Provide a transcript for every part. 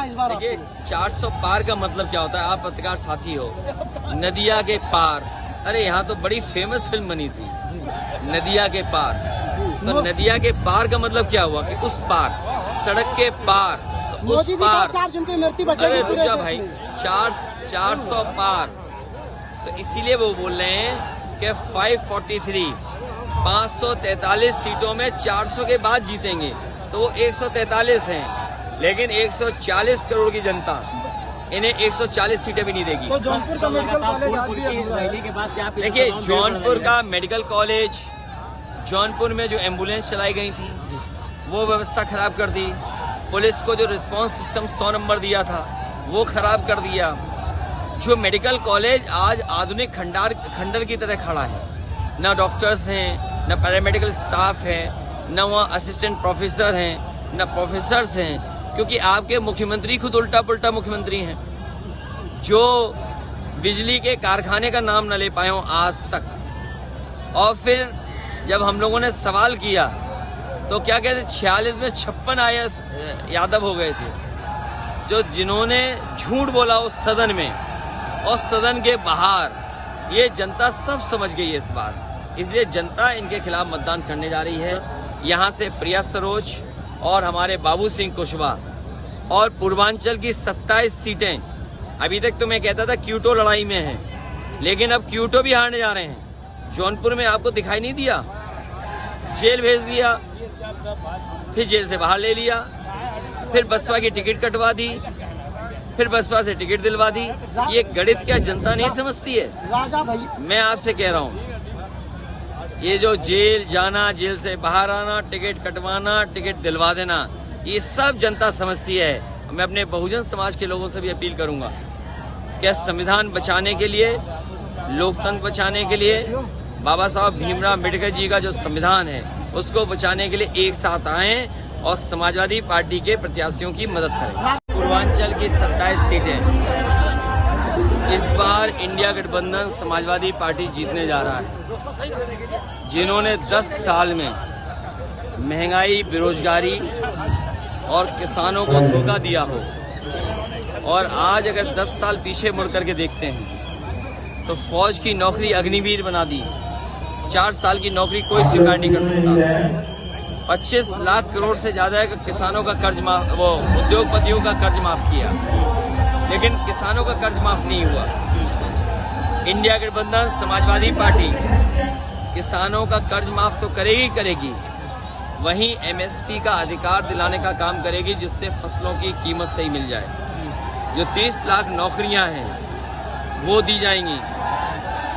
इस बार? देखिए 400 पार का मतलब क्या होता है? आप पत्रकार साथी हो, नदिया के पार। अरे यहाँ तो बड़ी फेमस फिल्म बनी थी, नदिया के पार। तो नदिया के पार का मतलब क्या हुआ कि उस पार, सड़क के पार, तो उस पार। 4 जन की मृत्यु बची। अरे रुक जा भाई, 400 पार। तो इसीलिए वो बोल रहे हैं कि 543 543 सीटों में 400 के बाद जीतेंगे। तो वो 143 हैं, लेकिन 140 करोड़ की जनता इन्हें 140 सीटें भी नहीं देगी। तो जौनपुर का मेडिकल कॉलेज रैली के बाद क्या? देखिए जौनपुर का मेडिकल कॉलेज, जौनपुर में जो एम्बुलेंस चलाई गई थी वो व्यवस्था खराब कर दी। पुलिस को जो रिस्पांस सिस्टम 100 नंबर दिया था वो खराब कर दिया। जो मेडिकल कॉलेज आज आधुनिक खंडर की तरह खड़ा है, न डॉक्टर्स हैं, न पैरामेडिकल स्टाफ है, न वहाँ असिस्टेंट प्रोफेसर हैं, न प्रोफेसर्स हैं, क्योंकि आपके मुख्यमंत्री खुद उल्टा पुल्टा मुख्यमंत्री हैं, जो बिजली के कारखाने का नाम न ले पाए हों आज तक। और फिर जब हम लोगों ने सवाल किया तो क्या कहते, 46 में 56 IAS यादव हो गए थे, जो जिन्होंने झूठ बोला उस सदन में और सदन के बाहर। ये जनता सब समझ गई है इस बार, इसलिए जनता इनके खिलाफ मतदान करने जा रही है। यहाँ से प्रिया सरोज और हमारे बाबू सिंह कुशवाहा और पूर्वांचल की 27 सीटें, अभी तक तो मैं कहता था क्यूटो लड़ाई में है, लेकिन अब क्यूटो भी हारने जा रहे हैं। जौनपुर में आपको दिखाई नहीं दिया, जेल भेज दिया, फिर जेल से बाहर ले लिया, फिर बसपा की टिकट कटवा दी, फिर बसपा से टिकट दिलवा दी। ये गणित क्या जनता नहीं समझती है? राजा भाई, मैं आपसे कह रहा हूँ, ये जो जेल जाना, जेल से बाहर आना, टिकट कटवाना, टिकट दिलवा देना, ये सब जनता समझती है। मैं अपने बहुजन समाज के लोगों से भी अपील करूंगा कि संविधान बचाने के लिए, लोकतंत्र बचाने के लिए, बाबा साहब भीमराव अम्बेडकर जी का जो संविधान है उसको बचाने के लिए एक साथ आएं और समाजवादी पार्टी के प्रत्याशियों की मदद करें। पूर्वांचल की 27 सीटें इस बार इंडिया गठबंधन समाजवादी पार्टी जीतने जा रहा है। जिन्होंने 10 साल में महंगाई, बेरोजगारी और किसानों को धोखा दिया हो, और आज अगर 10 साल पीछे मुड़ करके देखते हैं तो फौज की नौकरी अग्निवीर बना दी, 4 साल की नौकरी कोई स्वीकार नहीं कर सकता, 25 लाख करोड़ से ज्यादा किसानों का कर्ज माफ, वो उद्योगपतियों का कर्ज माफ किया, लेकिन किसानों का कर्ज माफ नहीं हुआ। इंडिया गठबंधन समाजवादी पार्टी किसानों का कर्ज माफ तो करेगी, वहीं MSP का अधिकार दिलाने का काम करेगी, जिससे फसलों की कीमत सही मिल जाए। जो 30 लाख नौकरियां हैं वो दी जाएंगी,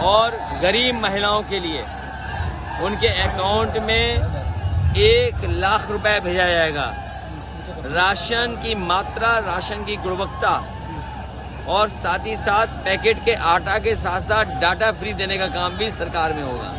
और गरीब महिलाओं के लिए उनके अकाउंट में 1 लाख रुपए भेजा जाएगा। राशन की मात्रा, राशन की गुणवत्ता, और साथ ही साथ पैकेट के आटा के साथ साथ डाटा फ्री देने का काम भी सरकार में होगा।